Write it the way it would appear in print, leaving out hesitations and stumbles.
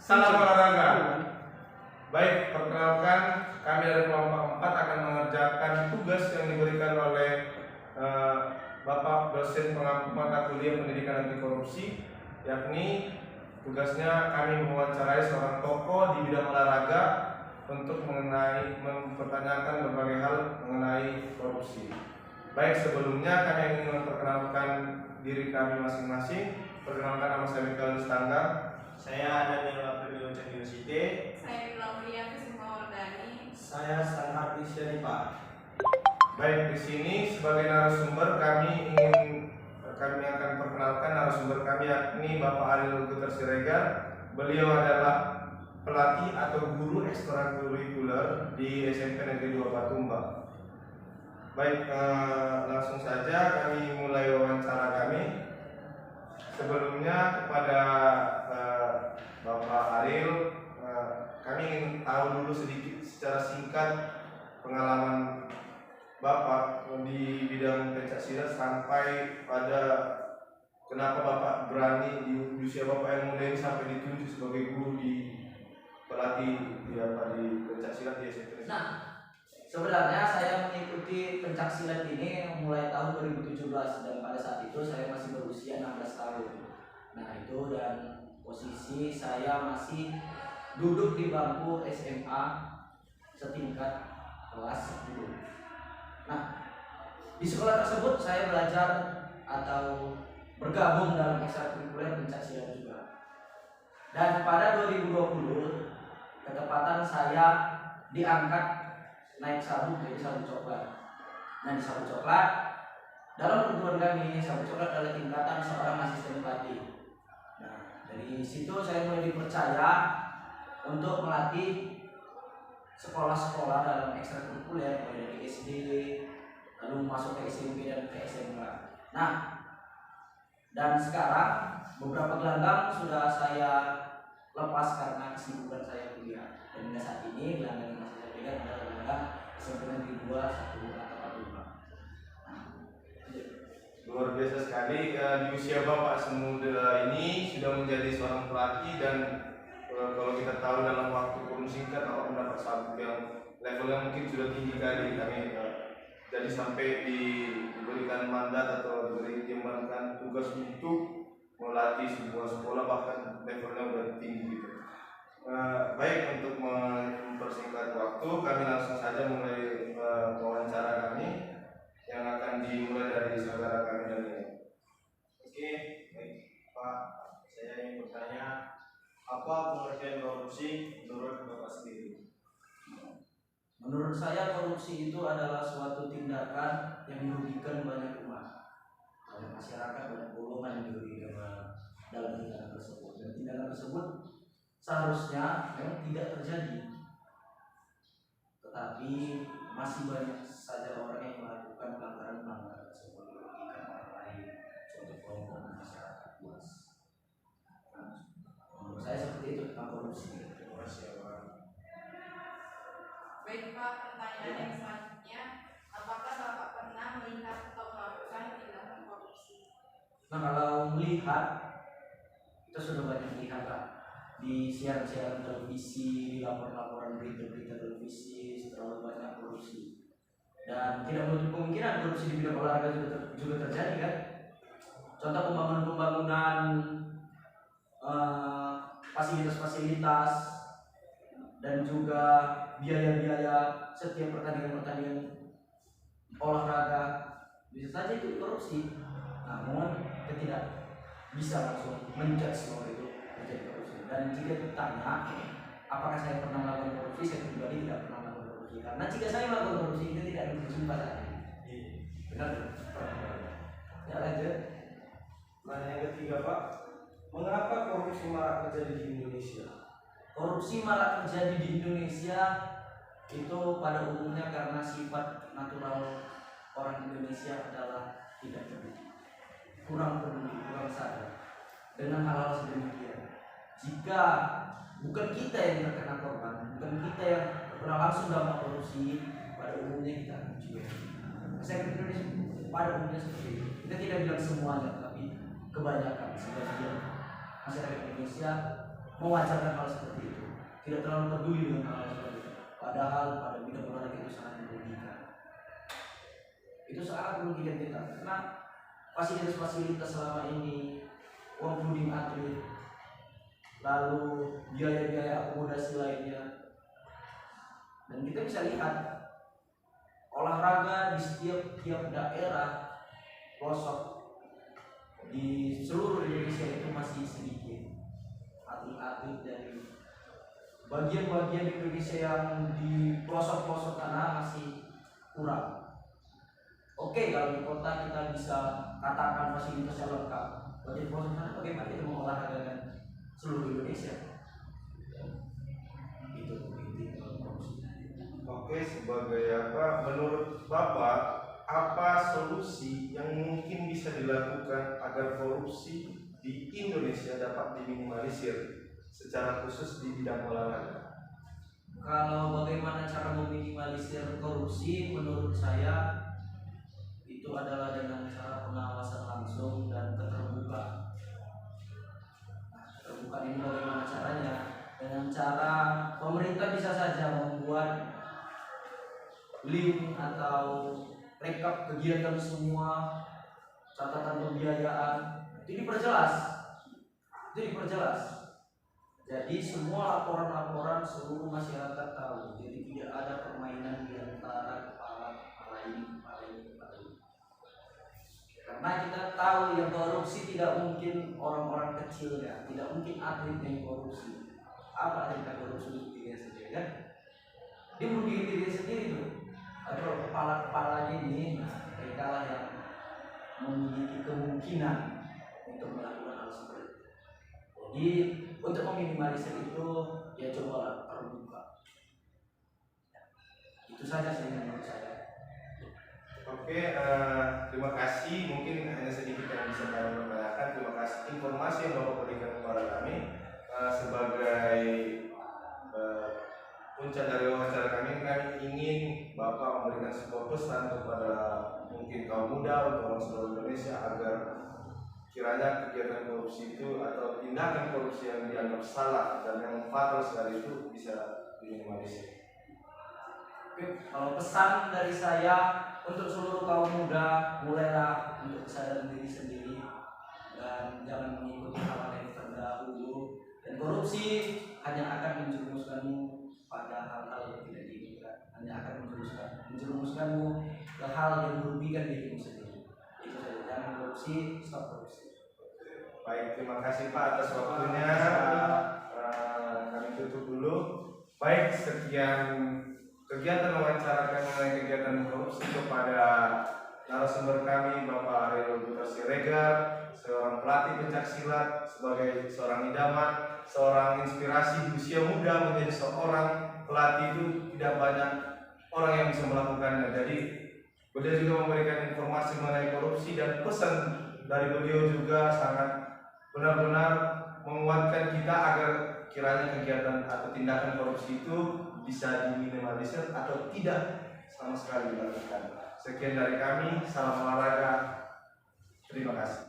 Salam olahraga. Baik, perkenalkan kami dari kelompok 4 akan mengerjakan tugas yang diberikan oleh Bapak dosen pengampu mata kuliah pendidikan anti korupsi, yakni tugasnya kami mewawancarai seorang tokoh di bidang olahraga untuk mempertanyakan berbagai hal mengenai korupsi. Baik, sebelumnya kami ingin memperkenalkan diri kami masing-masing. Perkenalkan, nama saya Mikael Stangga. Saya Daniel Aprilio University. Saya Claudia Kusumawardani. Saya Stanhard Isyadi Pak. Baik, di sini sebagai narasumber kami akan perkenalkan narasumber kami, yakni Bapak Ariel Guter Siregar. Beliau adalah pelatih atau guru ekstrakurikuler di SMP Negeri 2 Patumba. Baik, langsung saja kami mulai wawancara kami. Sebelumnya kepada Bapak Ariel, kami ingin tahu dulu sedikit secara singkat pengalaman Bapak di bidang pencaksilat sampai pada kenapa Bapak berani di usia Bapak yang muda ini sampai ditunjuk sebagai guru di pelatih di pencaksilat di SMP. Nah, sebenarnya saya mengikuti pencaksilat ini mulai tahun 2017 dan pada saat itu saya masih berusia 16 tahun. Nah itu, dan posisi saya masih duduk di bangku SMA setingkat kelas 10. Nah, di sekolah tersebut saya belajar atau bergabung dalam ekstrakurikuler pencaksilat juga. Dan pada 2020 ketepatan saya diangkat naik sabuk jadi sabuk coklat. Nah di sabuk coklat, dalam perguruan kami sabuk coklat adalah tingkatan seorang asisten pelatih. Nah dari situ saya mulai dipercaya untuk melatih sekolah-sekolah dalam ekstrakurikuler mulai dari SD lalu masuk ke SMP dan ke SMA. Nah dan sekarang beberapa gelanggang sudah saya lepas karena kesibukan saya kuliah. Dan hingga saat ini gelanggang yang masih saya pegang adalah SMP Negeri 2 1 atau 2. Luar biasa sekali, di usia Bapak semuda ini sudah menjadi seorang pelatih, dan kalau kita tahu dalam waktu kurun singkat Bapak mendapat sabuk yang levelnya mungkin sudah tinggi kali. Jadi sampai diberikan mandat atau diembankan tugas untuk melatih sebuah sekolah bahkan levelnya sudah tinggi gitu. Baik, untuk mempersingkat waktu kami langsung saja mulai wawancara kami yang akan dimulai dari saudara kami Daniel. Oke, baik Pak. Saya ingin bertanya, apa pengertian korupsi menurut Bapak sendiri? Menurut saya korupsi itu adalah suatu tindakan yang merugikan banyak umat, banyak masyarakat, banyak golongan yang dirugikan dalam tindakan tersebut. Dan tindakan tersebut seharusnya memang tidak terjadi, tetapi masih banyak saja orang yang melakukan pelanggaran tersebut merugikan orang lain, suatu kelompok masyarakat luas. Nah, menurut saya seperti itu tentang korupsi. Baik Pak, pertanyaan yang selanjutnya, apakah Bapak pernah melihat atau melakukan tindakan korupsi? Nah kalau melihat, kita sudah banyak melihat Pak, di siaran-siaran televisi, di laporan-laporan berita-berita televisi terlalu banyak korupsi. Dan tidak menutup kemungkinan korupsi di bidang olahraga juga terjadi kan. Contoh pembangunan fasilitas-fasilitas dan juga biaya-biaya setiap pertandingan olahraga bisa saja itu korupsi. Namun kita tidak bisa langsung menjudge semua itu terjadi korupsi. Dan jika ditanya apakah saya pernah melakukan korupsi, saya pribadi tidak pernah melakukan korupsi. Karena jika saya melakukan korupsi itu tidak ada bersumpah saya. Benar? Ya lanjut. Pertanyaan yang ketiga Pak, mengapa korupsi marak terjadi di Indonesia? Korupsi marak terjadi di Indonesia itu pada umumnya karena sifat natural orang Indonesia adalah tidak peduli, kurang sadar dengan hal-hal sedemikian. Jika bukan kita yang terkena korban, bukan kita yang terkena langsung dampak korupsi, pada umumnya kita akan juga. Saya Indonesia pada umumnya seperti itu. Kita tidak bilang semuanya, tapi kebanyakan sebagian masyarakat Indonesia mewajarkan hal seperti itu, tidak terlalu peduli dengan hal seperti itu. Padahal pada bidang olahraga itu sangat merugikan. Itu sangat merugikan kita karena fasilitas-fasilitas selama ini, uang puding atlet, lalu biaya-biaya akomodasi lainnya. Dan kita bisa lihat olahraga di setiap daerah pelosok di seluruh Indonesia itu masih sedikit. Atlet-atlet dari bagian-bagian Indonesia yang di pelosok-pelosok tanah masih kurang. Oke, kalau di kota kita bisa katakan fasilitasnya lengkap. Bagi pelosok tanah bagaimana kita mengolahragakan seluruh Indonesia? Itu inti korupsi. Oke, sebagai apa menurut Bapak, apa solusi yang mungkin bisa dilakukan agar korupsi di Indonesia dapat diminimalisir secara khusus di bidang olahraga? Kalau bagaimana cara meminimalisir korupsi, menurut saya itu adalah dengan cara pengawasan langsung dan keterbukaan. Nah, keterbukaan ini bagaimana caranya? Dengan cara pemerintah bisa saja membuat link atau rekap kegiatan semua, catatan pembiayaan itu diperjelas. Jadi semua laporan-laporan seluruh masyarakat tahu. Jadi tidak ada permainan di antara kepala ini. Karena kita tahu yang korupsi tidak mungkin orang-orang kecil ya, tidak mungkin atlet yang korupsi. Apa artinya korupsi untuk dirinya sendiri kan? Dia merugikan dirinya sendiri tuh. Kalau kepala-kepalanya ini, nah, mereka lah yang memiliki kemungkinan untuk melakukan hal seperti itu. Jadi untuk meminimalisir itu ya cobalah terbuka. Itu saja sih menurut saya. Oke, terima kasih. Mungkin hanya sedikit yang bisa kami pertanyakan. Terima kasih informasi yang Bapak berikan kepada kami sebagai puncak dari wawancara kami ingin Bapak memberikan sebuah pesan kepada mungkin kaum muda untuk orang seluruh Indonesia agar kiranya kegiatan korupsi itu atau tindakan korupsi yang dianggap salah dan yang fatal sekali itu bisa diminimalisir. Kalau pesan dari saya untuk seluruh kaum muda, mulailah untuk kesadaran diri sendiri dan jangan mengikuti hal yang terdahulu. Dan korupsi hanya akan menjerumuskanmu pada hal-hal yang tidak diinginkan, hanya akan menjerumuskanmu ke hal yang merugikan dirimu sendiri. Itu saja, jangan korupsi, stop korupsi. Baik, terima kasih Pak atas waktunya. Kami tutup dulu. Baik, sekian kegiatan wawancara kami mengenai kegiatan korupsi kepada narasumber kami Bapak Ariel Butar Siregar, seorang pelatih pencaksilat, sebagai seorang idaman, seorang inspirasi di usia muda menjadi seorang pelatih itu tidak banyak orang yang bisa melakukannya. Jadi beliau juga memberikan informasi mengenai korupsi dan pesan dari beliau juga sangat benar-benar menguatkan kita agar kiranya kegiatan atau tindakan korupsi itu bisa diminimalisir atau tidak sama sekali dilakukan. Sekian dari kami, salam olahraga. Terima kasih.